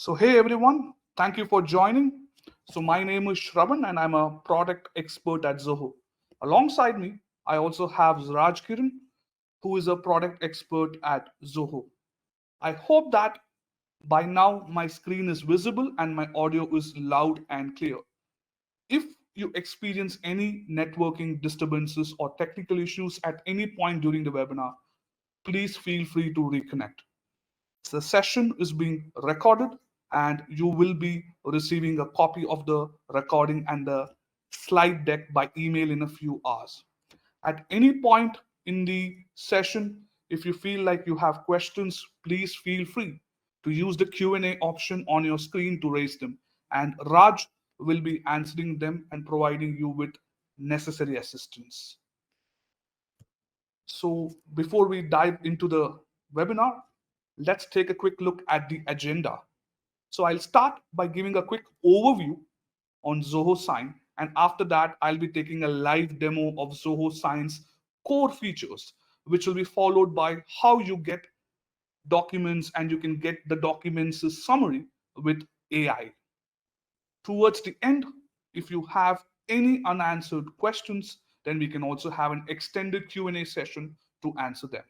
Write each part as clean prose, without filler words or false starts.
So, hey everyone, thank you for joining. So, my name is Shravan and I'm a product expert at Zoho. Alongside me, I also have Raj Kiran, who is a product expert at Zoho. I hope that by now my screen is visible and my audio is loud and clear. If you experience any networking disturbances or technical issues at any point during the webinar, please feel free to reconnect. The session is being recorded and you will be receiving a copy of the recording and the slide deck by email in a few hours. At any point in the session, if you feel like you have questions, please feel free to use the Q&A option on your screen to raise them, and Raj will be answering them and providing you with necessary assistance. So before we dive into the webinar, let's take a quick look at the agenda. So I'll start by giving a quick overview on Zoho Sign, and after that, I'll be taking a live demo of Zoho Sign's core features, which will be followed by how you get documents and you can get the documents summary with AI. Towards the end, if you have any unanswered questions, then we can also have an extended Q&A session to answer them.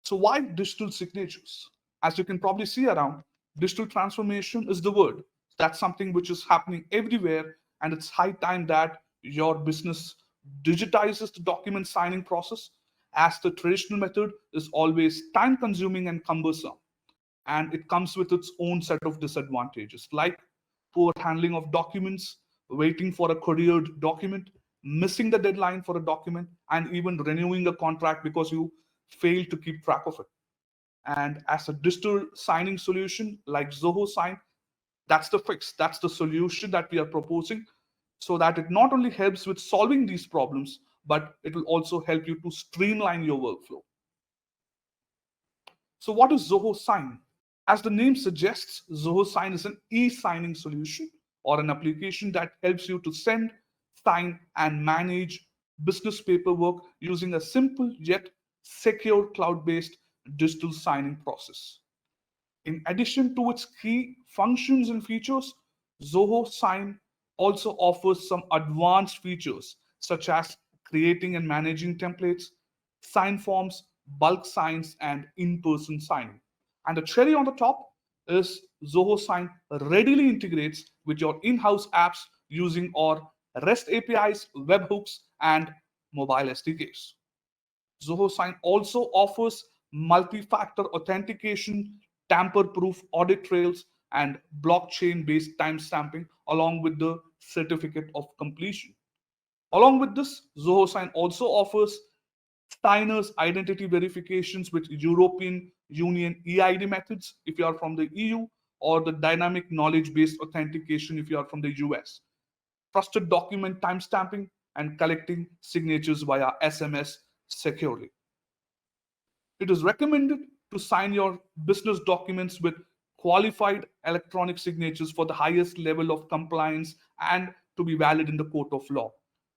So why digital signatures? As you can probably see around, digital transformation is the word. That's something which is happening everywhere, and it's high time that your business digitizes the document signing process, as the traditional method is always time consuming and cumbersome. And it comes with its own set of disadvantages, like poor handling of documents, waiting for a couriered document, missing the deadline for a document, and even renewing a contract because you failed to keep track of it. And as a digital signing solution like Zoho Sign, that's the fix, that's the solution that we are proposing, so that it not only helps with solving these problems, but it will also help you to streamline your workflow. So, what is Zoho Sign? As the name suggests, Zoho Sign is an e-signing solution or an application that helps you to send, sign, and manage business paperwork using a simple yet secure cloud-based digital signing process. In addition to its key functions and features, Zoho Sign also offers some advanced features such as creating and managing templates, sign forms, bulk signs, and in person signing. And the cherry on the top is Zoho Sign readily integrates with your in house apps using our REST APIs, webhooks, and mobile SDKs. Zoho Sign also offers multi-factor authentication, tamper-proof audit trails, and blockchain-based timestamping along with the certificate of completion. Along with this, Zoho Sign also offers Steiner's identity verifications with European Union EID methods if you are from the EU, or the dynamic knowledge-based authentication if you are from the US, trusted document timestamping, and collecting signatures via SMS securely. It is recommended to sign your business documents with qualified electronic signatures for the highest level of compliance and to be valid in the court of law.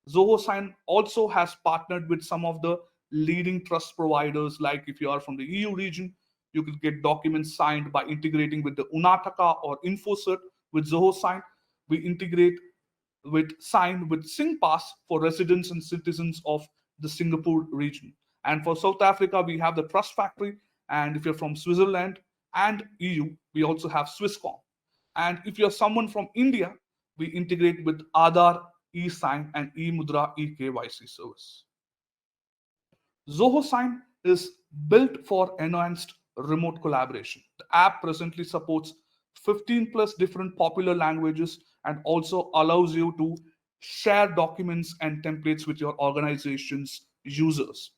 Zoho Sign also has partnered with some of the leading trust providers, like if you are from the EU region, you could get documents signed by integrating with the Unataka or InfoCert with Zoho Sign. We integrate with Sign with SingPass for residents and citizens of the Singapore region. And for South Africa, we have the Trust Factory. And if you're from Switzerland and EU, we also have Swisscom. And if you're someone from India, we integrate with Aadhaar, eSign, and eMudra eKYC service. Zoho Sign is built for enhanced remote collaboration. The app presently supports 15 plus different popular languages and also allows you to share documents and templates with your organization's users.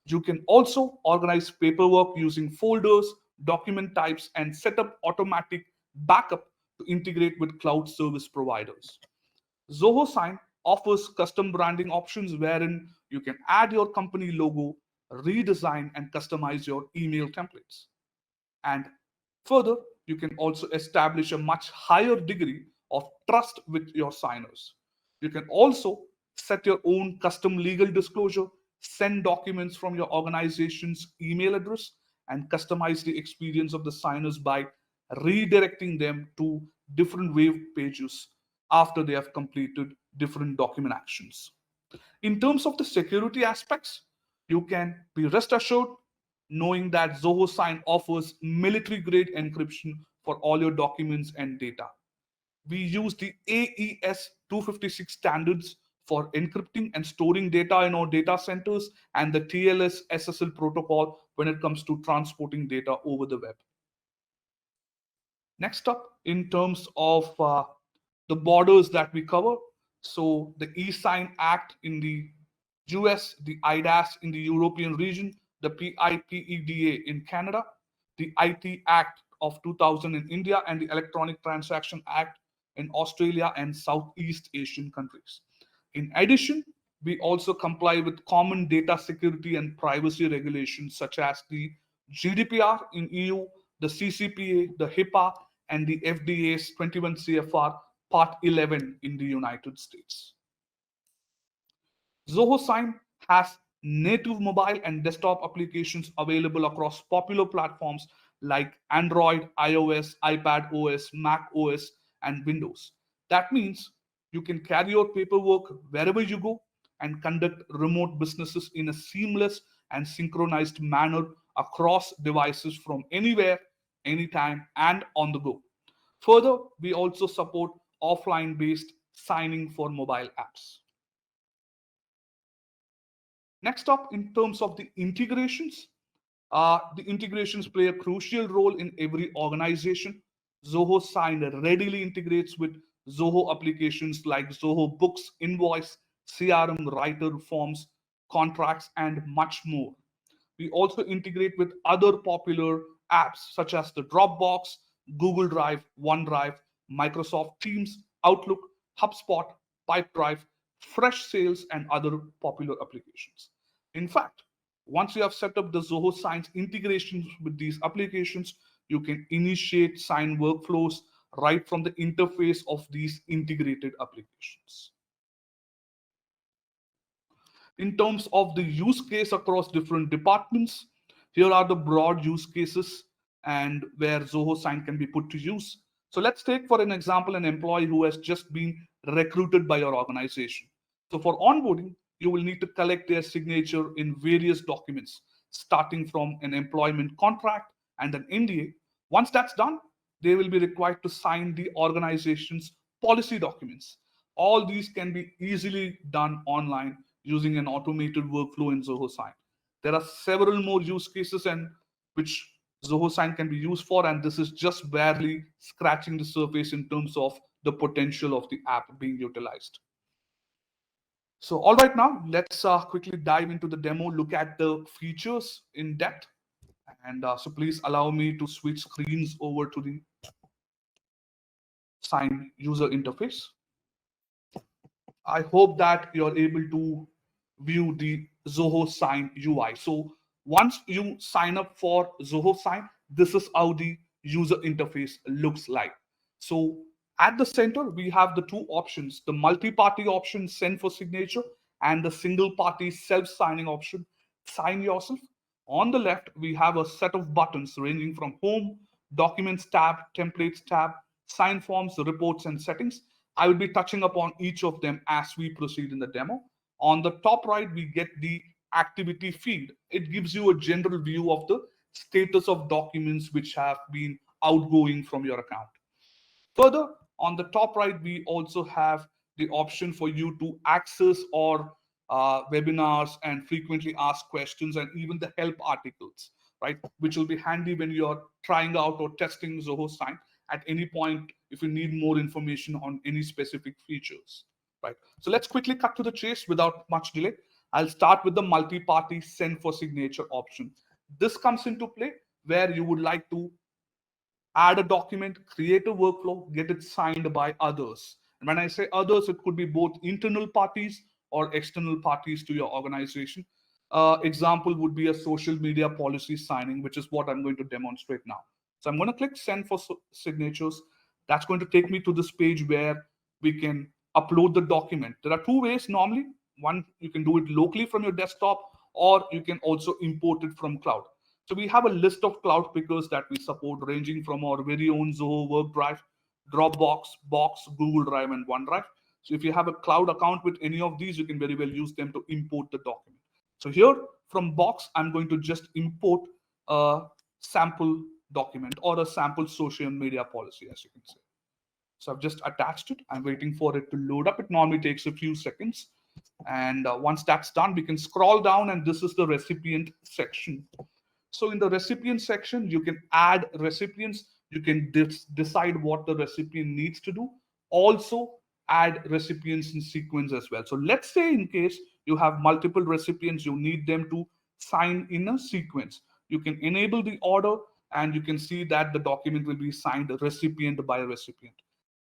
You can also organize paperwork using folders, document types, and set up automatic backup to integrate with cloud service providers. Zoho Sign offers custom branding options wherein you can add your company logo, redesign and customize your email templates. And further, you can also establish a much higher degree of trust with your signers. You can also set your own custom legal disclosure, send documents from your organization's email address, and customize the experience of the signers by redirecting them to different web pages after they have completed different document actions. In terms of the security aspects, you can be rest assured knowing that Zoho Sign offers military grade encryption for all your documents and data. We use the AES 256 standards for encrypting and storing data in our data centers and the TLS SSL protocol when it comes to transporting data over the web. Next up, in terms of the borders that we cover, so the eSign Act in the US, the IDAS in the European region, the PIPEDA in Canada, the IT Act of 2000 in India, and the Electronic Transaction Act in Australia and Southeast Asian countries. In addition, we also comply with common data security and privacy regulations such as the GDPR in EU, the CCPA, the HIPAA, and the FDA's 21 CFR Part 11 in the United States. Zoho Sign has native mobile and desktop applications available across popular platforms like Android, iOS, iPad OS, Mac OS, and Windows. That means you can carry your paperwork wherever you go and conduct remote businesses in a seamless and synchronized manner across devices from anywhere, anytime, and on the go. Further, we also support offline based signing for mobile apps. Next up, in terms of the integrations play a crucial role in every organization. Zoho Sign readily integrates with Zoho applications like Zoho Books, Invoice, CRM, Writer, Forms, Contracts, and much more. We also integrate with other popular apps such as the Dropbox, Google Drive, OneDrive, Microsoft Teams, Outlook, HubSpot, Pipedrive, Fresh Sales, and other popular applications. In fact, once you have set up the Zoho Sign's integrations with these applications, you can initiate sign workflows right from the interface of these integrated applications. In terms of the use case across different departments, here are the broad use cases and where Zoho Sign can be put to use. So let's take for an example an employee who has just been recruited by your organization. So for onboarding, you will need to collect their signature in various documents, starting from an employment contract and an NDA. Once that's done, they will be required to sign the organization's policy documents. All these can be easily done online using an automated workflow in Zoho Sign. There are several more use cases and which Zoho Sign can be used for, and this is just barely scratching the surface in terms of the potential of the app being utilized. So, all right, now let's quickly dive into the demo, look at the features in depth. And so please allow me to switch screens over to the Sign user interface. I hope that you're able to view the Zoho Sign UI. So once you sign up for Zoho Sign, this is how the user interface looks like. So at the center, we have the two options, the multi-party option, send for signature, and the single party self-signing option, sign yourself. On the left, we have a set of buttons ranging from home, documents tab, templates tab, sign forms, reports, and settings. I will be touching upon each of them as we proceed in the demo. On the top right, we get the activity feed. It gives you a general view of the status of documents which have been outgoing from your account. Further, on the top right, we also have the option for you to access or webinars and frequently asked questions and even the help articles, right? Which will be handy when you're trying out or testing Zoho Sign at any point if you need more information on any specific features, right? So let's quickly cut to the chase without much delay. I'll start with the multi-party send for signature option. This comes into play where you would like to add a document, create a workflow, get it signed by others. And when I say others, it could be both internal parties or external parties to your organization. Example would be a social media policy signing, which is what I'm going to demonstrate now. So I'm going to click send for signatures. That's going to take me to this page where we can upload the document. There are two ways normally. One, you can do it locally from your desktop, or you can also import it from cloud. So we have a list of cloud pickers that we support, ranging from our very own Zoho Work Drive, Dropbox, Box, Google Drive, and OneDrive. So if you have a cloud account with any of these, you can very well use them to import the document. So here from Box, I'm going to just import a sample document or a sample social media policy, as you can see. So I've just attached it. I'm waiting for it to load up. It normally takes a few seconds. And once that's done, we can scroll down, and this is the recipient section. So in the recipient section, you can add recipients. You can decide what the recipient needs to do. Also add recipients in sequence as well. So let's say in case you have multiple recipients, you need them to sign in a sequence. You can enable the order, and you can see that the document will be signed recipient by recipient.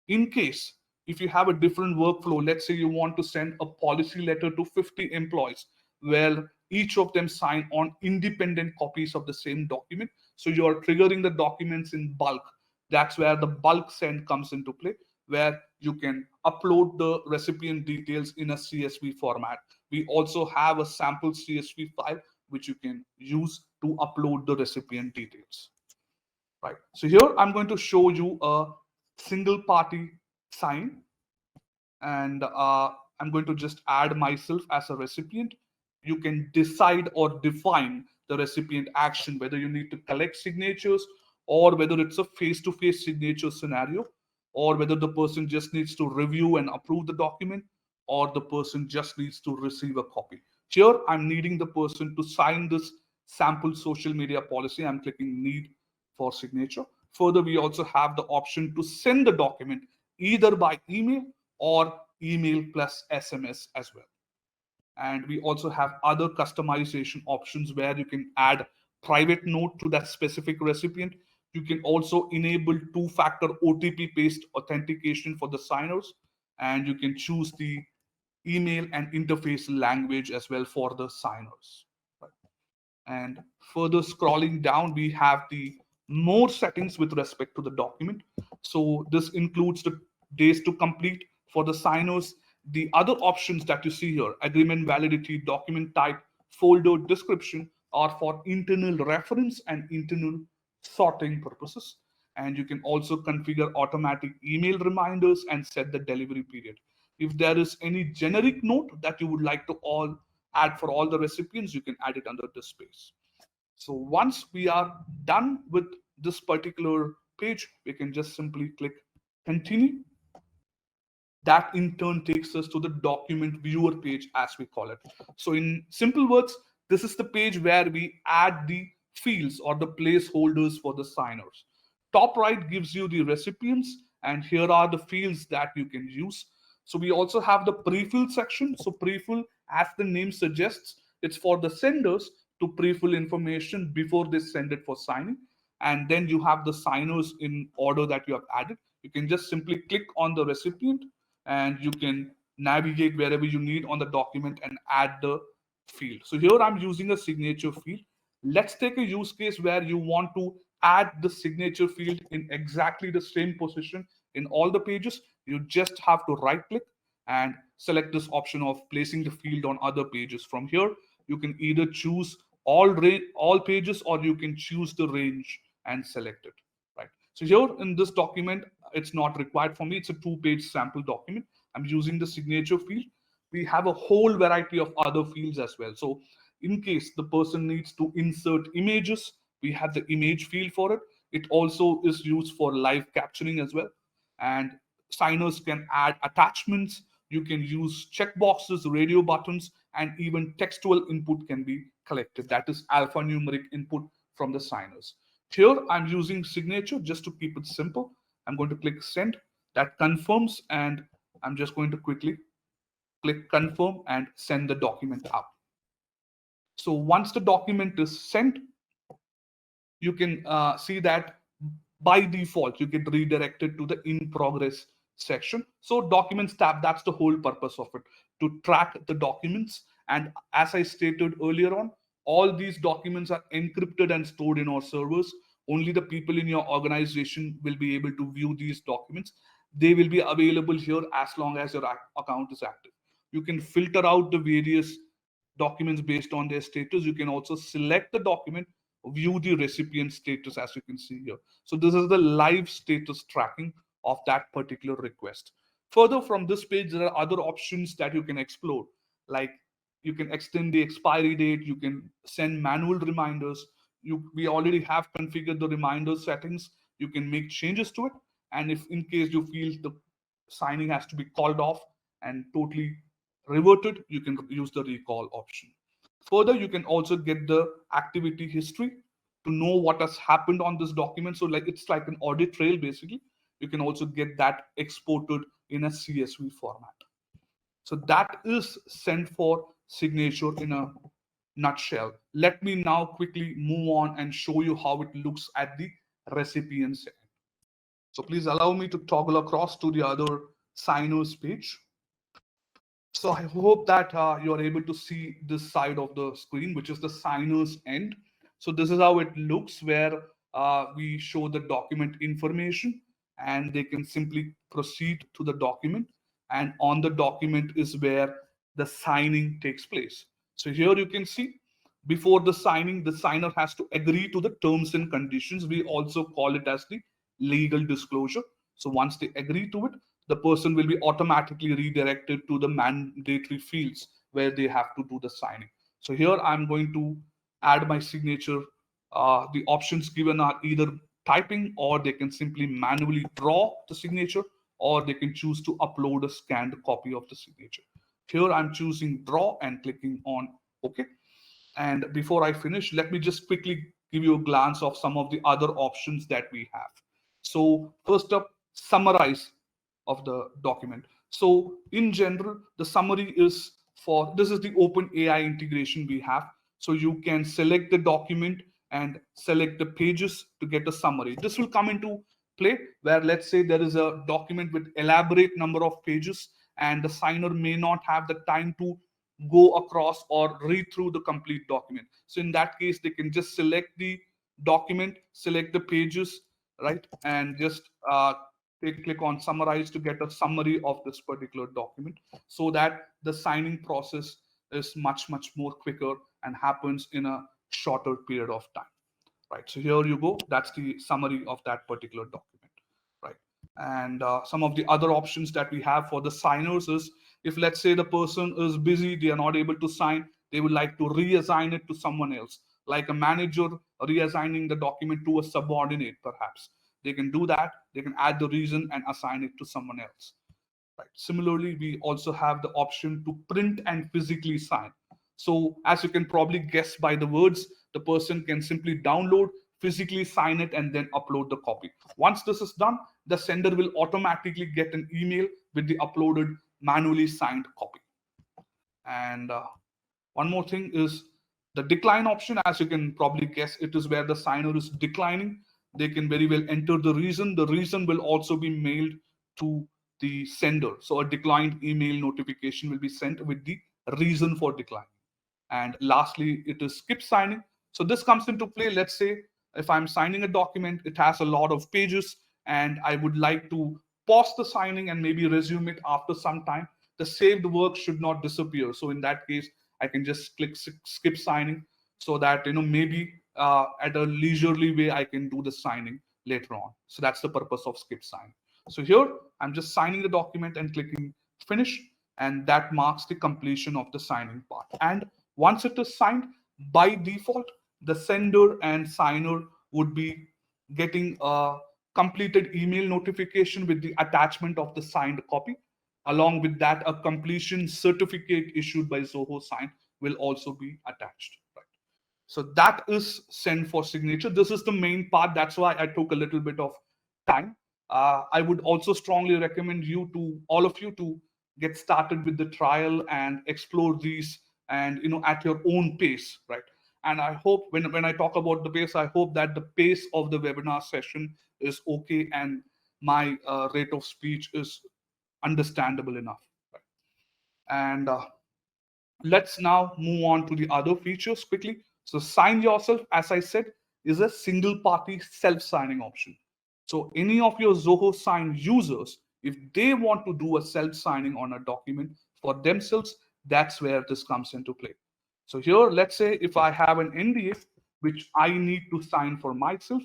In case if you have a different workflow, let's say you want to send a policy letter to 50 employees where each of them sign on independent copies of the same document. So you are triggering the documents in bulk. That's where the bulk send comes into play, where you can upload the recipient details in a CSV format. We also have a sample CSV file which you can use to upload the recipient details. Right. So here I'm going to show you a single party sign, and I'm going to just add myself as a recipient. You can decide or define the recipient action, whether you need to collect signatures or whether it's a face-to-face signature scenario, or whether the person just needs to review and approve the document, or the person just needs to receive a copy. Here, I'm needing the person to sign this sample social media policy. I'm clicking need for signature. Further, we also have the option to send the document either by email or email plus SMS as well. And we also have other customization options where you can add private note to that specific recipient. You can also enable two-factor OTP based authentication for the signers, and you can choose the email and interface language as well for the signers. Right. And further scrolling down, we have the more settings with respect to the document. So this includes the days to complete for the signers. The other options that you see here, agreement validity, document type, folder description, are for internal reference and internal sorting purposes. And you can also configure automatic email reminders and set the delivery period. If there is any generic note that you would like to all add for all the recipients, you can add it under this space. So once we are done with this particular page, we can just simply click continue. That in turn takes us to the document viewer page, as we call it. So in simple words, this is the page where we add the fields or the placeholders for the signers. Top right gives you the recipients, and here are the fields that you can use. So we also have the pre-fill section. So pre-fill, as the name suggests, it's for the senders to pre-fill information before they send it for signing. And then you have the signers in order that you have added. You can just simply click on the recipient, and you can navigate wherever you need on the document and add the field. So here I'm using a signature field. Let's take a use case where you want to add the signature field in exactly the same position in all the pages. You just have to right click and select this option of placing the field on other pages. From here, you can either choose all pages, or you can choose the range and select it. Right. So here in this document, it's not required for me. It's a 2-page sample document. I'm using the signature field. We have a whole variety of other fields as well. So in case the person needs to insert images, we have the image field for it. It also is used for live captioning as well. And signers can add attachments. You can use checkboxes, radio buttons, and even textual input can be collected. That is alphanumeric input from the signers. Here, I'm using signature just to keep it simple. I'm going to click send. That confirms, and I'm just going to quickly click confirm and send the document out. So once the document is sent, you can see that by default you get redirected to the in progress section. So documents tab, that's the whole purpose of it, to track the documents. And as I stated earlier on, all these documents are encrypted and stored in our servers. Only the people in your organization will be able to view these documents. They will be available here as long as your account is active. You can filter out the various documents based on their status. You can also select the document view the recipient status, as you can see here. So this is the live status tracking of that particular request. Further, from this page, there are other options that you can explore, like you can extend the expiry date, you can send manual reminders. We already have configured the reminder settings. You can make changes to it, and if in case you feel the signing has to be called off and totally reverted, you can use the recall option. Further, you can also get the activity history to know what has happened on this document. So like it's like an audit trail basically. You can also get that exported in a CSV format. So that is sent for signature in a nutshell. Let me now quickly move on and show you how it looks at the recipient's end. So please allow me to toggle across to the other signers page. So I hope that you're able to see this side of the screen, which is the signer's end. So this is how it looks, where we show the document information and they can simply proceed to the document. And on the document is where the signing takes place. So here you can see before the signing, the signer has to agree to the terms and conditions. We also call it as the legal disclosure. So once they agree to it, the person will be automatically redirected to the mandatory fields where they have to do the signing. So here I'm going to add my signature. The options given are either typing, or they can simply manually draw the signature, or they can choose to upload a scanned copy of the signature. Here I'm choosing draw and clicking on OK. And before I finish, let me just quickly give you a glance of some of the other options that we have. So first up, summarize of the document. So in general, the summary is for, this is the open AI integration we have. So you can select the document and select the pages to get a summary. This will come into play where, let's say there is a document with elaborate number of pages and the signer may not have the time to go across or read through the complete document. So in that case, they can just select the document, select the pages, right? And just click on summarize to get a summary of this particular document, so that the signing process is much more quicker and happens in a shorter period of time, right? So here you go. That's the summary of that particular document, right? And some of the other options that we have for the signers is, if let's say the person is busy, they are not able to sign, they would like to reassign it to someone else, like a manager reassigning the document to a subordinate, perhaps. They can do that. They can add the reason and assign it to someone else. Right. Similarly, we also have the option to print and physically sign. So as you can probably guess by the words, the person can simply download, physically sign it, and then upload the copy. Once this is done, the sender will automatically get an email with the uploaded manually signed copy. And one more thing is the decline option. As you can probably guess, it is where the signer is declining. They can very well enter the reason. The reason will also be mailed to the sender. So a declined email notification will be sent with the reason for decline. And lastly, it is skip signing. So this comes into play. Let's say if I'm signing a document, it has a lot of pages, and I would like to pause the signing and maybe resume it after some time. The saved work should not disappear. So in that case, I can just click skip signing, so that maybe at a leisurely way I can do the signing later on. So that's the purpose of skip signing. So here I'm just signing the document and clicking finish, and that marks the completion of the signing part. And once it is signed, by default, the sender and signer would be getting a completed email notification with the attachment of the signed copy. Along with that, a completion certificate issued by Zoho Sign will also be attached. Right. So that is sent for signature. This is the main part. That's why I took a little bit of time. I would also strongly recommend all of you to get started with the trial and explore these, and at your own pace, right? And I hope when I talk about the pace, I hope that the pace of the webinar session is okay and my rate of speech is understandable enough. Right? And let's now move on to the other features quickly. So sign yourself, as I said, is a single party self-signing option. So any of your Zoho Sign users, if they want to do a self-signing on a document for themselves, that's where this comes into play. So here, let's say if I have an NDA, which I need to sign for myself.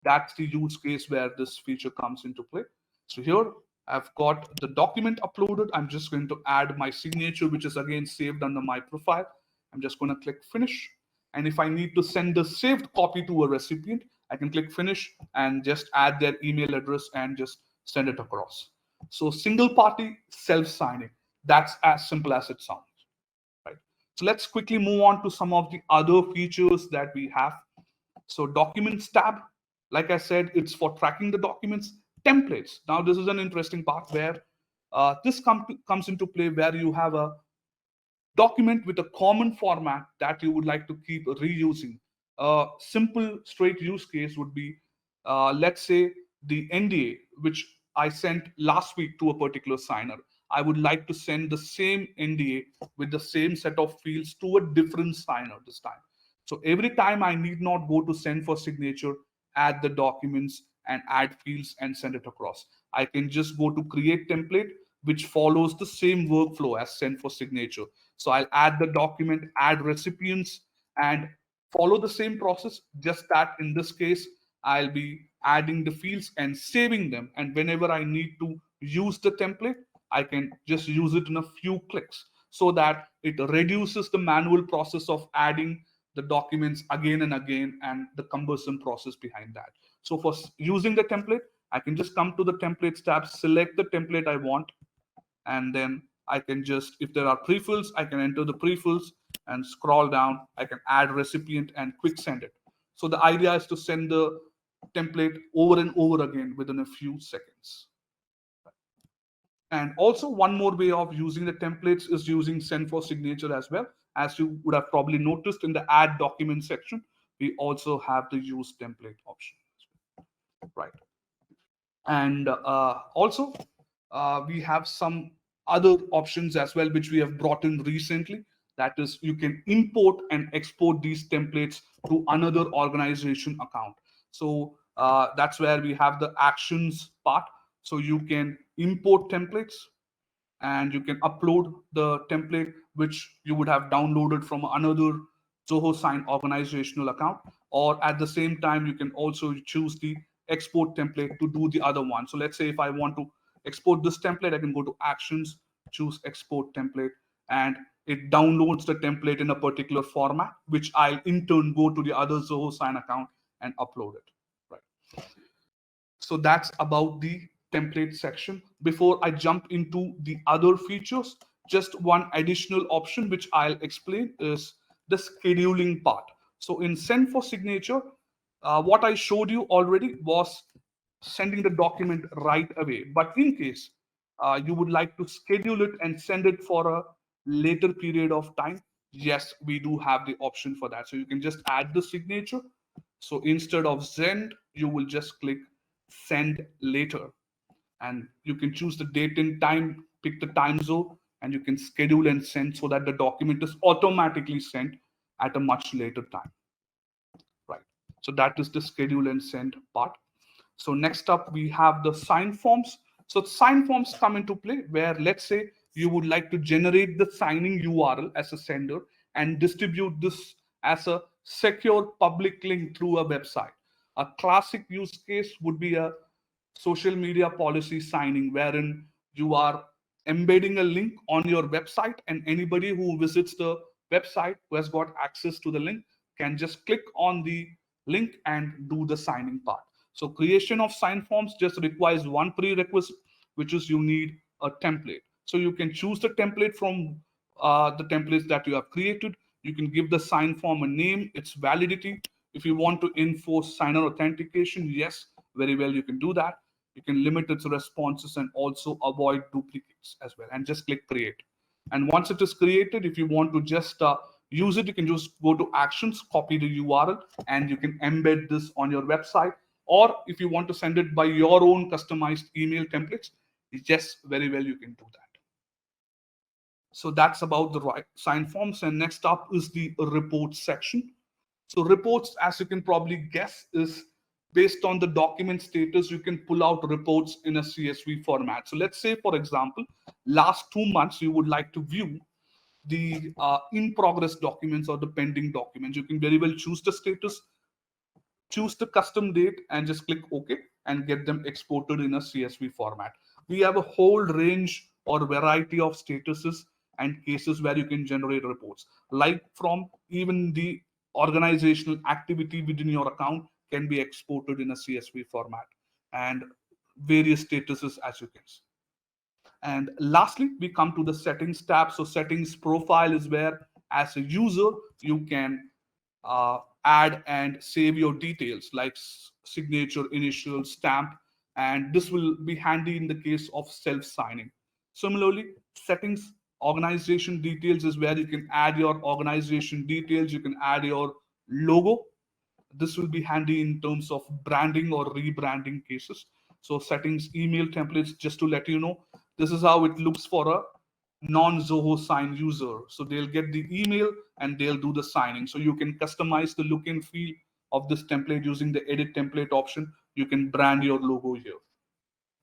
That's the use case where this feature comes into play. So here I've got the document uploaded. I'm just going to add my signature, which is again saved under my profile. I'm just going to click finish. And if I need to send the saved copy to a recipient, I can click finish and just add their email address and just send it across. So single party self-signing, that's as simple as it sounds, right? So let's quickly move on to some of the other features that we have. So documents tab, like I said, it's for tracking the documents. Templates. Now this is an interesting part where this comes into play, where you have a document with a common format that you would like to keep reusing. A simple straight use case would be, let's say the NDA, which I sent last week to a particular signer. I would like to send the same NDA with the same set of fields to a different signer this time. So every time I need not go to send for signature, add the documents and add fields and send it across. I can just go to create template, which follows the same workflow as send for signature. So I'll add the document, add recipients, and follow the same process. Just that in this case, I'll be adding the fields and saving them. And whenever I need to use the template, I can just use it in a few clicks, so that it reduces the manual process of adding the documents again and again and the cumbersome process behind that. So for using the template, I can just come to the templates tab, select the template I want, and then I can just, if there are pre-fills, I can enter the pre-fills and scroll down. I can add recipient and quick send it. So the idea is to send the template over and over again within a few seconds. And also one more way of using the templates is using send for signature as well. As you would have probably noticed in the add document section, we also have the use template option, right? And also we have some other options as well, which we have brought in recently. That is, you can import and export these templates to another organization account. So that's where we have the actions part. So you can import templates and you can upload the template which you would have downloaded from another Zoho Sign organizational account. Or at the same time, you can also choose the export template to do the other one. So let's say if I want to export this template, I can go to actions, choose export template, and it downloads the template in a particular format, which I'll in turn go to the other Zoho Sign account and upload it. Right. So that's about the template section. Before I jump into the other features, just one additional option which I'll explain is the scheduling part. So in send for signature, what I showed you already was sending the document right away. But in case you would like to schedule it and send it for a later period of time, yes, we do have the option for that. So you can just add the signature. So instead of send, you will just click send later, and you can choose the date and time, pick the time zone, and you can schedule and send so that the document is automatically sent at a much later time, right? So that is the schedule and send part. So next up, we have the sign forms. So sign forms come into play where, let's say you would like to generate the signing URL as a sender and distribute this as a secure public link through a website. A classic use case would be a social media policy signing, wherein you are embedding a link on your website, and anybody who visits the website who has got access to the link can just click on the link and do the signing part. So creation of sign forms just requires one prerequisite, which is you need a template. So you can choose the template from the templates that you have created. You can give the sign form a name, its validity. If you want to enforce signer authentication, yes, very well, you can do that. You can limit its responses and also avoid duplicates as well, and just click create. And once it is created, if you want to just use it, you can just go to actions, copy the URL, and you can embed this on your website. Or if you want to send it by your own customized email templates, yes, very well, you can do that. So that's about the right sign forms. And next up is the reports section. So reports, as you can probably guess, is based on the document status. You can pull out reports in a CSV format. So let's say, for example, last 2 months, you would like to view the in progress documents or the pending documents. You can very well choose the status, choose the custom date, and just click OK and get them exported in a CSV format. We have a whole range or variety of statuses and cases where you can generate reports, like from even the organizational activity within your account can be exported in a CSV format, and various statuses as you can see. And lastly, we come to the settings tab. So settings profile is where, as a user, you can add and save your details like signature, initial, stamp, and this will be handy in the case of self-signing. Similarly, settings organization details is where you can add your organization details, you can add your logo. This will be handy in terms of branding or rebranding cases. So settings email templates, just to let you know, this is how it looks for a non-Zoho Sign user. So they'll get the email and they'll do the signing. So you can customize the look and feel of this template using the edit template option. You can brand your logo here.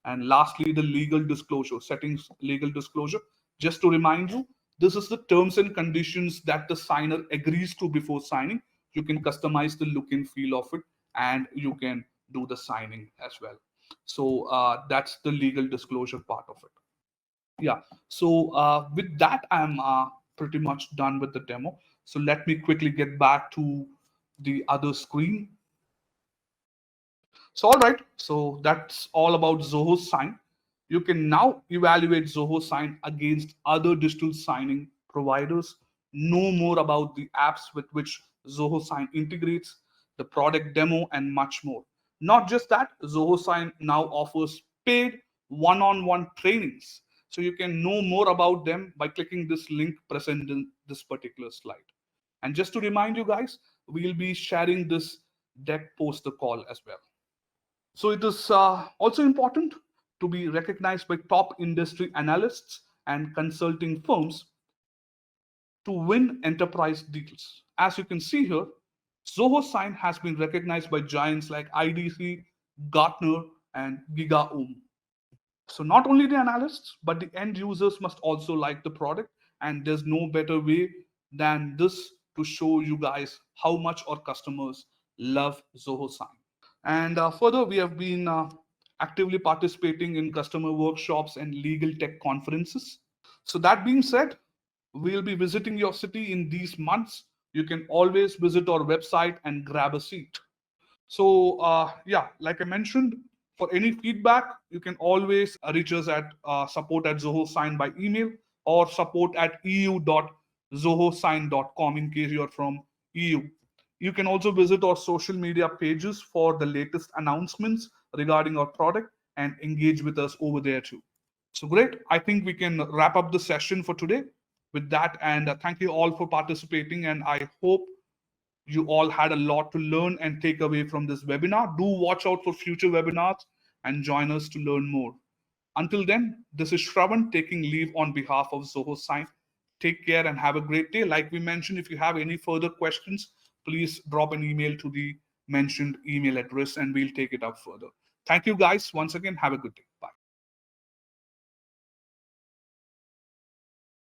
And lastly, the legal disclosure, settings legal disclosure. Just to remind you, this is the terms and conditions that the signer agrees to before signing. You can customize the look and feel of it, and you can do the signing as well. So that's the legal disclosure part of it. Yeah. So with that, I'm pretty much done with the demo. So let me quickly get back to the other screen. So all right, so that's all about Zoho Sign. You can now evaluate Zoho Sign against other digital signing providers, know more about the apps with which Zoho Sign integrates, the product demo, and much more. Not just that, Zoho Sign now offers paid one-on-one trainings. So you can know more about them by clicking this link present in this particular slide. And just to remind you guys, we'll be sharing this deck post the call as well. So it is also important to be recognized by top industry analysts and consulting firms to win enterprise deals. As you can see here, Zoho Sign has been recognized by giants like IDC, Gartner, and GigaOM. So not only the analysts, but the end users must also like the product. And there's no better way than this to show you guys how much our customers love Zoho Sign. And further, we have been actively participating in customer workshops and legal tech conferences. So that being said, we'll be visiting your city in these months. You can always visit our website and grab a seat. So yeah, like I mentioned, for any feedback, you can always reach us at support@Zoho Sign by email or support@eu.zohosign.com in case you're from EU. You can also visit our social media pages for the latest announcements regarding our product and engage with us over there too. So great. I think we can wrap up the session for today with that. And thank you all for participating. And I hope you all had a lot to learn and take away from this webinar. Do watch out for future webinars and join us to learn more. Until then, this is Shravan taking leave on behalf of Zoho Sign. Take care and have a great day. Like we mentioned, if you have any further questions, please drop an email to the mentioned email address and we'll take it up further. Thank you guys. Once again, have a good day.